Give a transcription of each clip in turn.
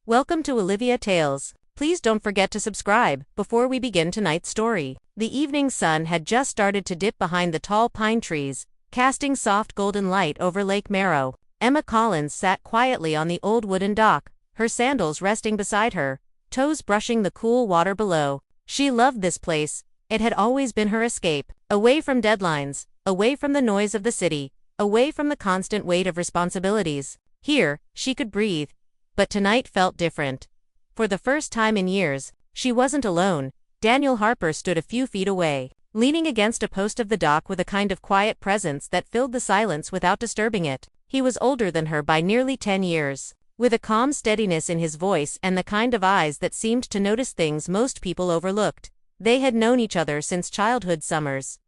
Welcome to Olivia Tales. Please don't forget to subscribe before we begin tonight's story. The evening sun had just started to dip behind the tall pine trees, casting soft golden light over Lake Merrow. Emma Collins sat quietly on the old wooden dock, her sandals resting beside her, toes brushing the cool water below. She loved this place. It had always been her escape, away from deadlines, away from the noise of the city, away from the constant weight of responsibilities. Here, she could breathe. But tonight felt different. For the first time in years, she wasn't alone. Daniel Harper stood a few feet away, leaning against a post of the dock with a kind of quiet presence that filled the silence without disturbing it. He was older than her by nearly 10 years, with a calm steadiness in his voice and the kind of eyes that seemed to notice things most people overlooked. They had known each other since childhood summers.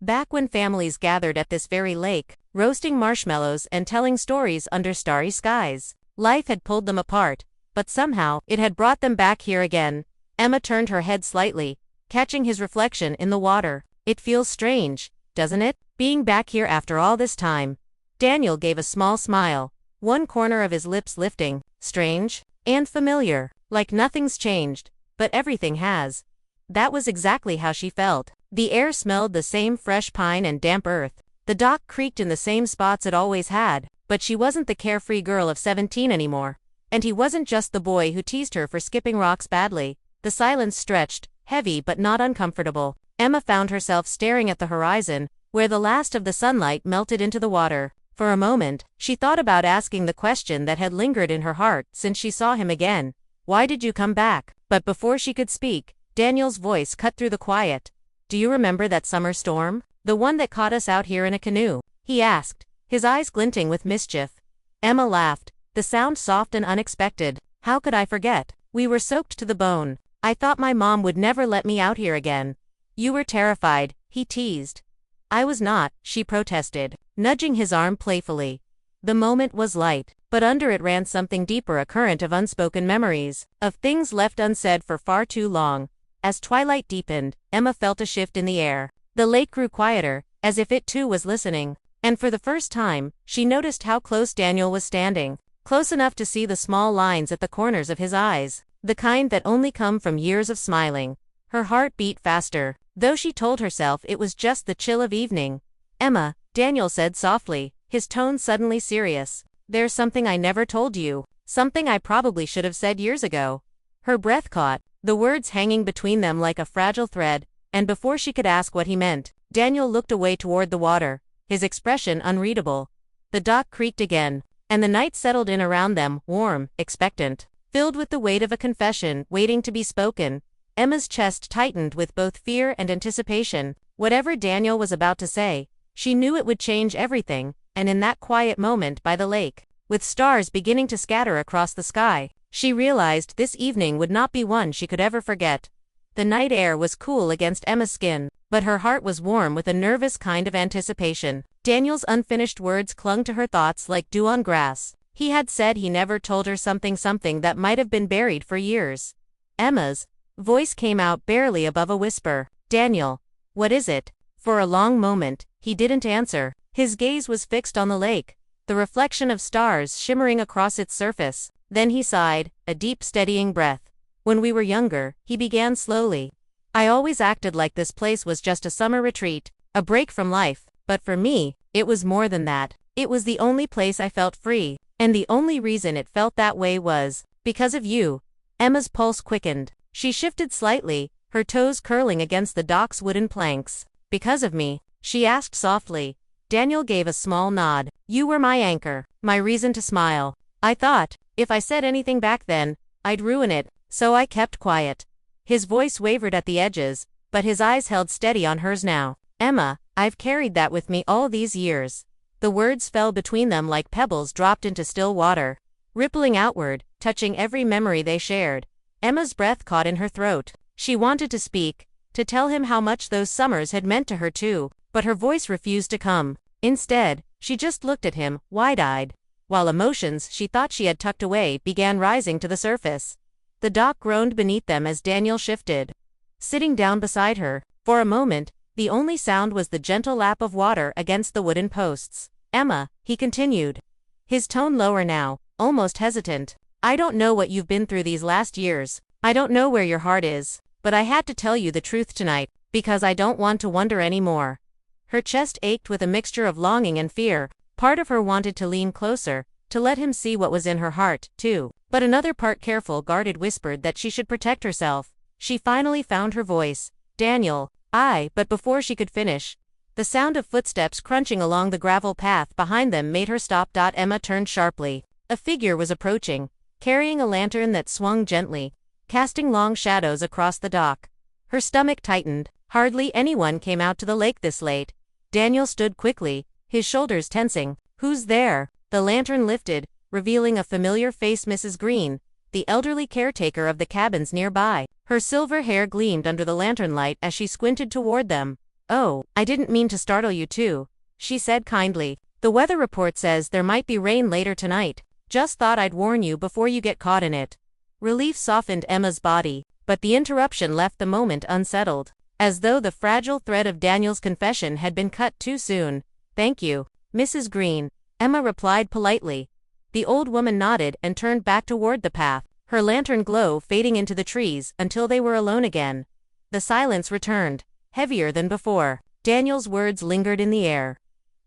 Back when families gathered at this very lake, roasting marshmallows and telling stories under starry skies. Life had pulled them apart, but somehow it had brought them back here again. Emma turned her head slightly, catching his reflection in the water. It feels strange, doesn't it, being back here after all this time? Daniel gave a small smile, one corner of his lips lifting. Strange and familiar, like nothing's changed, but everything has. That was exactly how she felt. The air smelled the same fresh pine and damp earth. The dock creaked in the same spots it always had. But she wasn't the carefree girl of 17 anymore. And he wasn't just the boy who teased her for skipping rocks badly. The silence stretched, heavy but not uncomfortable. Emma found herself staring at the horizon, where the last of the sunlight melted into the water. For a moment, she thought about asking the question that had lingered in her heart since she saw him again. Why did you come back? But before she could speak, Daniel's voice cut through the quiet. Do you remember that summer storm? The one that caught us out here in a canoe? He asked, his eyes glinting with mischief. Emma laughed, the sound soft and unexpected. How could I forget? We were soaked to the bone. I thought my mom would never let me out here again. You were terrified, he teased. I was not, she protested, nudging his arm playfully. The moment was light, but under it ran something deeper, a current of unspoken memories, of things left unsaid for far too long. As twilight deepened, Emma felt a shift in the air. The lake grew quieter, as if it too was listening. And for the first time, she noticed how close Daniel was standing, close enough to see the small lines at the corners of his eyes, the kind that only come from years of smiling. Her heart beat faster, though she told herself it was just the chill of evening. Emma, Daniel said softly, his tone suddenly serious. There's something I never told you, something I probably should have said years ago. Her breath caught, the words hanging between them like a fragile thread, and before she could ask what he meant, Daniel looked away toward the water, his expression unreadable. The dock creaked again, and the night settled in around them, warm, expectant, filled with the weight of a confession waiting to be spoken. Emma's chest tightened with both fear and anticipation. Whatever Daniel was about to say, she knew it would change everything, and in that quiet moment by the lake, with stars beginning to scatter across the sky, she realized this evening would not be one she could ever forget. The night air was cool against Emma's skin, but her heart was warm with a nervous kind of anticipation. Daniel's unfinished words clung to her thoughts like dew on grass. He had said he never told her something that might have been buried for years. Emma's voice came out barely above a whisper. Daniel, what is it? For a long moment, he didn't answer. His gaze was fixed on the lake, the reflection of stars shimmering across its surface. Then he sighed, a deep steadying breath. When we were younger, he began slowly. I always acted like this place was just a summer retreat, a break from life, but for me, it was more than that. It was the only place I felt free, and the only reason it felt that way was because of you. Emma's pulse quickened. She shifted slightly, her toes curling against the dock's wooden planks. Because of me? She asked softly. Daniel gave a small nod. You were my anchor, my reason to smile. I thought, if I said anything back then, I'd ruin it, so I kept quiet. His voice wavered at the edges, but his eyes held steady on hers now. Emma, I've carried that with me all these years. The words fell between them like pebbles dropped into still water, rippling outward, touching every memory they shared. Emma's breath caught in her throat. She wanted to speak, to tell him how much those summers had meant to her too, but her voice refused to come. Instead, she just looked at him, wide-eyed, while emotions she thought she had tucked away began rising to the surface. The dock groaned beneath them as Daniel shifted, sitting down beside her. For a moment, the only sound was the gentle lap of water against the wooden posts. Emma, he continued, his tone lower now, almost hesitant. I don't know what you've been through these last years. I don't know where your heart is, but I had to tell you the truth tonight, because I don't want to wonder anymore. Her chest ached with a mixture of longing and fear. Part of her wanted to lean closer, to let him see what was in her heart, too. But another part, careful, guarded, whispered that she should protect herself. She finally found her voice. Daniel, but before she could finish, the sound of footsteps crunching along the gravel path behind them made her stop. Emma turned sharply. A figure was approaching, carrying a lantern that swung gently, casting long shadows across the dock. Her stomach tightened. Hardly anyone came out to the lake this late. Daniel stood quickly, his shoulders tensing. Who's there? The lantern lifted, revealing a familiar face, Mrs. Green, the elderly caretaker of the cabins nearby. Her silver hair gleamed under the lantern light as she squinted toward them. Oh, I didn't mean to startle you too, she said kindly. The weather report says there might be rain later tonight. Just thought I'd warn you before you get caught in it. Relief softened Emma's body, but the interruption left the moment unsettled, as though the fragile thread of Daniel's confession had been cut too soon. Thank you, Mrs. Green, Emma replied politely. The old woman nodded and turned back toward the path, her lantern glow fading into the trees until they were alone again. The silence returned, heavier than before. Daniel's words lingered in the air,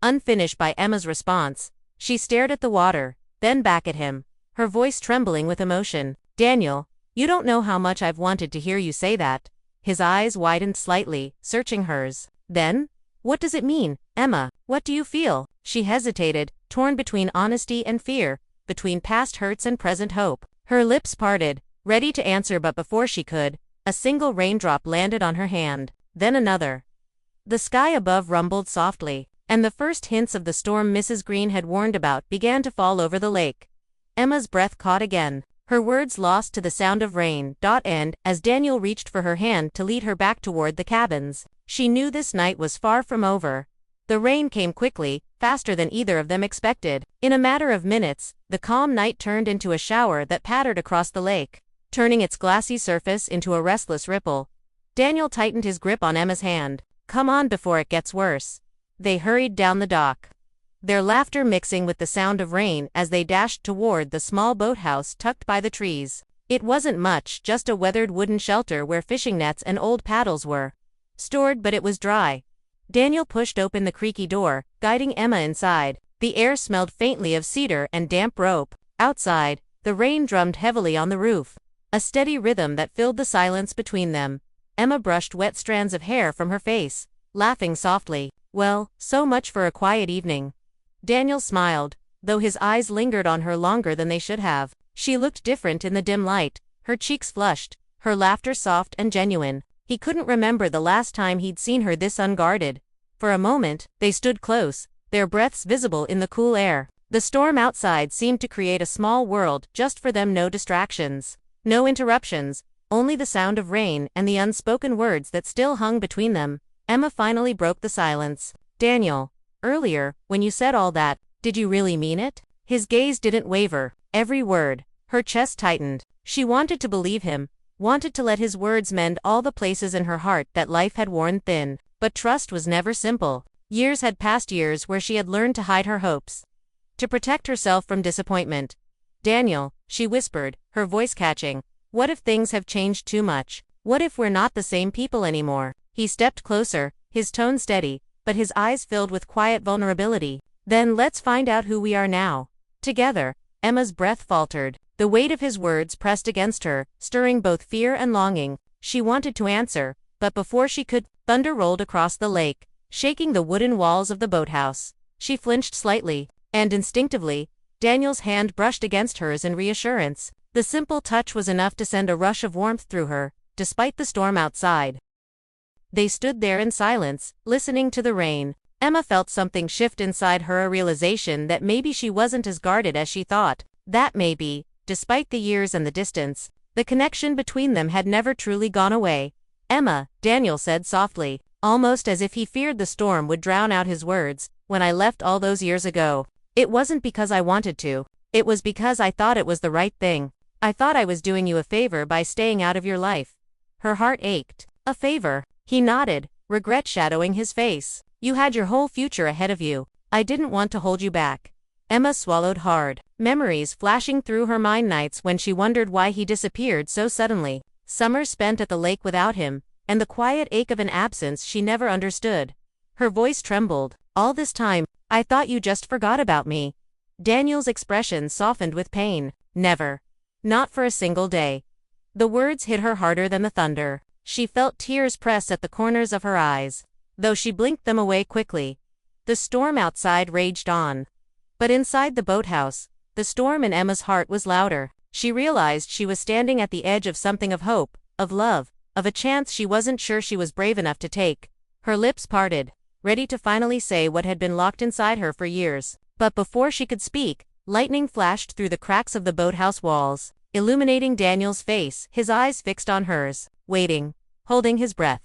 unfinished by Emma's response. She stared at the water, then back at him, her voice trembling with emotion. Daniel, you don't know how much I've wanted to hear you say that. His eyes widened slightly, searching hers. Then? What does it mean, Emma? What do you feel? She hesitated, torn between honesty and fear, between past hurts and present hope. Her lips parted, ready to answer, but before she could, a single raindrop landed on her hand, then another. The sky above rumbled softly, and the first hints of the storm Mrs. Green had warned about began to fall over the lake. Emma's breath caught again, her words lost to the sound of rain. And, as Daniel reached for her hand to lead her back toward the cabins, she knew this night was far from over. The rain came quickly, faster than either of them expected. In a matter of minutes, the calm night turned into a shower that pattered across the lake, turning its glassy surface into a restless ripple. Daniel tightened his grip on Emma's hand. Come on before it gets worse. They hurried down the dock, their laughter mixing with the sound of rain as they dashed toward the small boathouse tucked by the trees. It wasn't much, just a weathered wooden shelter where fishing nets and old paddles were stored, but it was dry. Daniel pushed open the creaky door, guiding Emma inside. The air smelled faintly of cedar and damp rope. Outside, the rain drummed heavily on the roof, a steady rhythm that filled the silence between them. Emma brushed wet strands of hair from her face, laughing softly. Well, so much for a quiet evening. Daniel smiled, though his eyes lingered on her longer than they should have. She looked different in the dim light, her cheeks flushed, her laughter soft and genuine. He couldn't remember the last time he'd seen her this unguarded. For a moment, they stood close, their breaths visible in the cool air. The storm outside seemed to create a small world just for them, no distractions, no interruptions, only the sound of rain and the unspoken words that still hung between them. Emma finally broke the silence. Daniel, earlier, when you said all that, did you really mean it? His gaze didn't waver, every word. Her chest tightened. She wanted to believe him, wanted to let his words mend all the places in her heart that life had worn thin. But trust was never simple. Years had passed, years where she had learned to hide her hopes, to protect herself from disappointment. Daniel, she whispered, her voice catching, what if things have changed too much? What if we're not the same people anymore? He stepped closer, his tone steady, but his eyes filled with quiet vulnerability. Then let's find out who we are now. Together. Emma's breath faltered. The weight of his words pressed against her, stirring both fear and longing. She wanted to answer, but before she could, thunder rolled across the lake, shaking the wooden walls of the boathouse. She flinched slightly, and instinctively, Daniel's hand brushed against hers in reassurance. The simple touch was enough to send a rush of warmth through her, despite the storm outside. They stood there in silence, listening to the rain. Emma felt something shift inside her, a realization that maybe she wasn't as guarded as she thought. That maybe, despite the years and the distance, the connection between them had never truly gone away. Emma, Daniel said softly, almost as if he feared the storm would drown out his words, when I left all those years ago, it wasn't because I wanted to. It was because I thought it was the right thing. I thought I was doing you a favor by staying out of your life. Her heart ached. A favor? He nodded, regret shadowing his face. You had your whole future ahead of you. I didn't want to hold you back. Emma swallowed hard, memories flashing through her mind, nights when she wondered why he disappeared so suddenly, summers spent at the lake without him, and the quiet ache of an absence she never understood. Her voice trembled. "All this time, I thought you just forgot about me." Daniel's expression softened with pain. "Never. Not for a single day." The words hit her harder than the thunder. She felt tears press at the corners of her eyes, though she blinked them away quickly. The storm outside raged on. But inside the boathouse, the storm in Emma's heart was louder. She realized she was standing at the edge of something, of hope, of love, of a chance she wasn't sure she was brave enough to take. Her lips parted, ready to finally say what had been locked inside her for years. But before she could speak, lightning flashed through the cracks of the boathouse walls, illuminating Daniel's face, his eyes fixed on hers, waiting, holding his breath.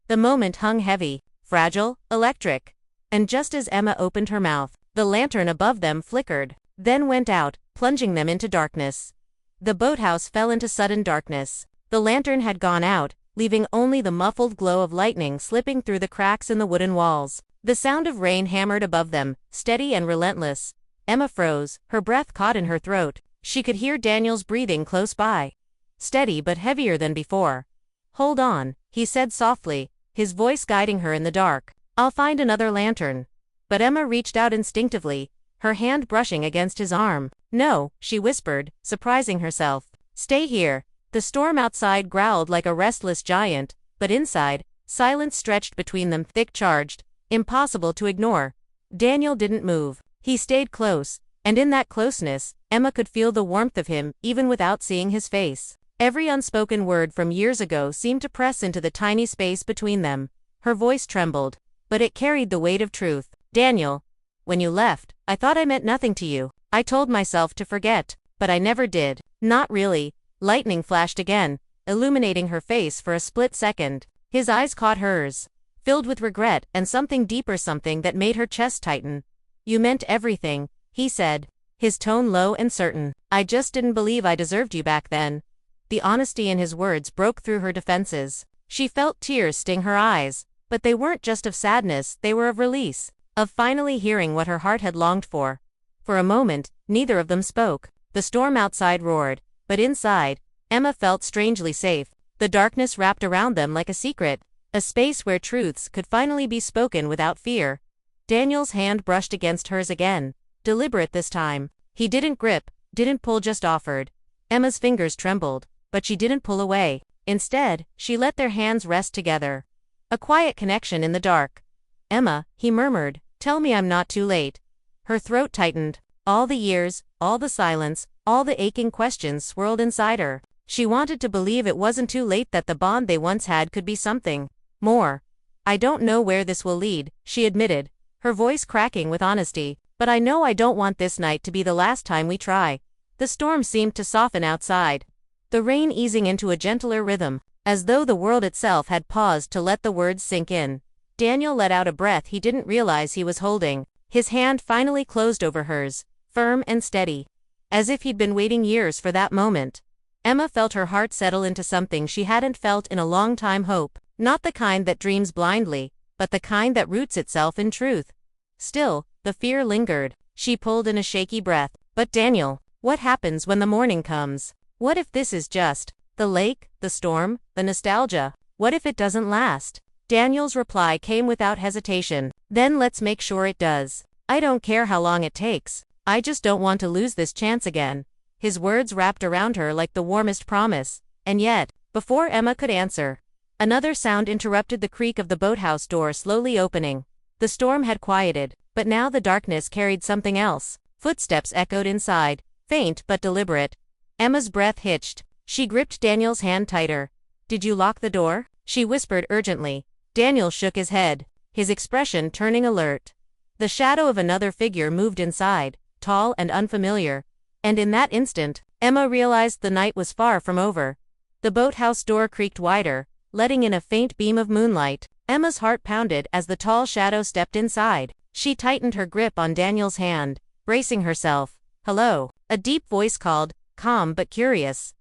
The moment hung heavy, fragile, electric. And just as Emma opened her mouth, the lantern above them flickered, then went out, plunging them into darkness. The boathouse fell into sudden darkness. The lantern had gone out, leaving only the muffled glow of lightning slipping through the cracks in the wooden walls. The sound of rain hammered above them, steady and relentless. Emma froze, her breath caught in her throat. She could hear Daniel's breathing close by. Steady but heavier than before. "Hold on," he said softly, his voice guiding her in the dark. "I'll find another lantern." But Emma reached out instinctively, her hand brushing against his arm. "No," she whispered, surprising herself. "Stay here." The storm outside growled like a restless giant, but inside, silence stretched between them, thick, charged, impossible to ignore. Daniel didn't move. He stayed close, and in that closeness, Emma could feel the warmth of him even without seeing his face. Every unspoken word from years ago seemed to press into the tiny space between them. Her voice trembled, but it carried the weight of truth. "Daniel, when you left, I thought I meant nothing to you. I told myself to forget, but I never did." "Not really." Lightning flashed again, illuminating her face for a split second. His eyes caught hers, filled with regret and something deeper, something that made her chest tighten. "You meant everything," he said, his tone low and certain. "I just didn't believe I deserved you back then." The honesty in his words broke through her defenses. She felt tears sting her eyes, but they weren't just of sadness, they were of release, of finally hearing what her heart had longed for. For a moment, neither of them spoke. The storm outside roared, but inside, Emma felt strangely safe. The darkness wrapped around them like a secret, a space where truths could finally be spoken without fear. Daniel's hand brushed against hers again, deliberate this time. He didn't grip, didn't pull, just offered. Emma's fingers trembled, but she didn't pull away. Instead, she let their hands rest together. A quiet connection in the dark. "Emma," he murmured, "tell me I'm not too late." Her throat tightened. All the years, all the silence, all the aching questions swirled inside her. She wanted to believe it wasn't too late, that the bond they once had could be something more. "I don't know where this will lead," she admitted, her voice cracking with honesty, "but I know I don't want this night to be the last time we try." The storm seemed to soften outside, the rain easing into a gentler rhythm, as though the world itself had paused to let the words sink in. Daniel let out a breath he didn't realize he was holding. His hand finally closed over hers, firm and steady, as if he'd been waiting years for that moment. Emma felt her heart settle into something she hadn't felt in a long time, hope. Not the kind that dreams blindly, but the kind that roots itself in truth. Still, the fear lingered. She pulled in a shaky breath. "But Daniel, what happens when the morning comes? What if this is just the lake, the storm, the nostalgia? What if it doesn't last?" Daniel's reply came without hesitation. "Then let's make sure it does. I don't care how long it takes. I just don't want to lose this chance again." His words wrapped around her like the warmest promise. And yet, before Emma could answer, another sound interrupted, the creak of the boathouse door slowly opening. The storm had quieted, but now the darkness carried something else. Footsteps echoed inside, faint but deliberate. Emma's breath hitched. She gripped Daniel's hand tighter. "Did you lock the door?" she whispered urgently. Daniel shook his head, his expression turning alert. The shadow of another figure moved inside, tall and unfamiliar. And in that instant, Emma realized the night was far from over. The boathouse door creaked wider, letting in a faint beam of moonlight. Emma's heart pounded as the tall shadow stepped inside. She tightened her grip on Daniel's hand, bracing herself. "Hello," a deep voice called, calm but curious.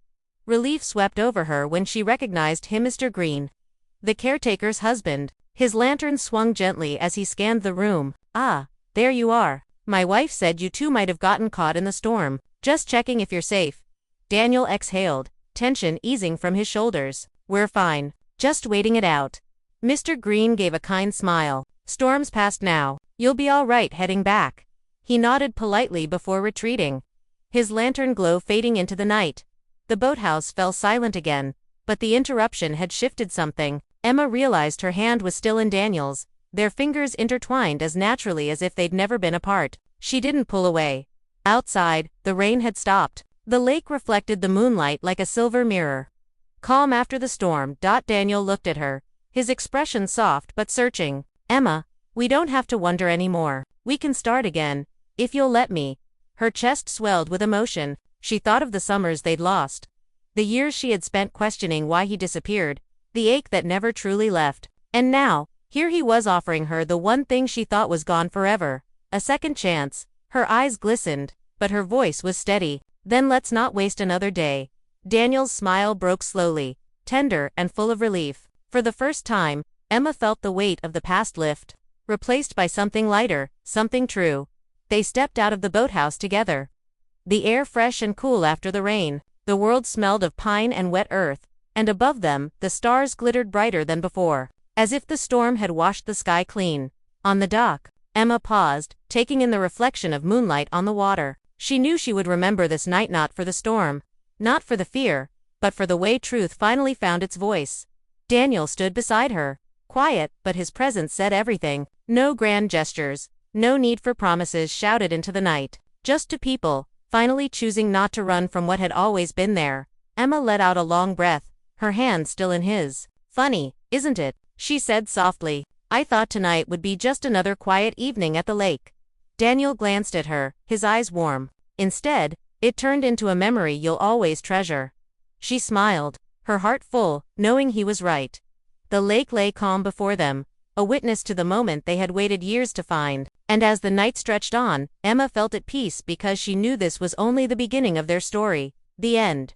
Relief swept over her when she recognized him, Mr. Green, the caretaker's husband. His lantern swung gently as he scanned the room. "Ah, there you are." My wife said you two might have gotten caught in the storm. Just checking if you're safe. Daniel exhaled, tension easing from his shoulders. We're fine. Just waiting it out. Mr. Green gave a kind smile. Storm's past now. You'll be all right heading back. He nodded politely before retreating, his lantern glow fading into the night. The boathouse fell silent again, but the interruption had shifted something. Emma realized her hand was still in Daniel's, their fingers intertwined as naturally as if they'd never been apart. She didn't pull away. Outside, the rain had stopped. The lake reflected the moonlight like a silver mirror. Calm after the storm. Daniel looked at her, his expression soft but searching. Emma, we don't have to wonder anymore. We can start again, if you'll let me. Her chest swelled with emotion. She thought of the summers they'd lost, the years she had spent questioning why he disappeared, the ache that never truly left. And now, here he was offering her the one thing she thought was gone forever, a second chance. Her eyes glistened, but her voice was steady. Then let's not waste another day. Daniel's smile broke slowly, tender and full of relief. For the first time, Emma felt the weight of the past lift, replaced by something lighter, something true. They stepped out of the boathouse together. The air fresh and cool after the rain, the world smelled of pine and wet earth, and above them, the stars glittered brighter than before, as if the storm had washed the sky clean. On the dock, Emma paused, taking in the reflection of moonlight on the water. She knew she would remember this night, not for the storm, not for the fear, but for the way truth finally found its voice. Daniel stood beside her, quiet, but his presence said everything. No grand gestures, no need for promises shouted into the night. Just two people, finally choosing not to run from what had always been there. Emma let out a long breath, her hand still in his. Funny, isn't it? She said softly. I thought tonight would be just another quiet evening at the lake. Daniel glanced at her, his eyes warm. Instead, it turned into a memory you'll always treasure. She smiled, her heart full, knowing he was right. The lake lay calm before them, a witness to the moment they had waited years to find. And as the night stretched on, Emma felt at peace because she knew this was only the beginning of their story. The end.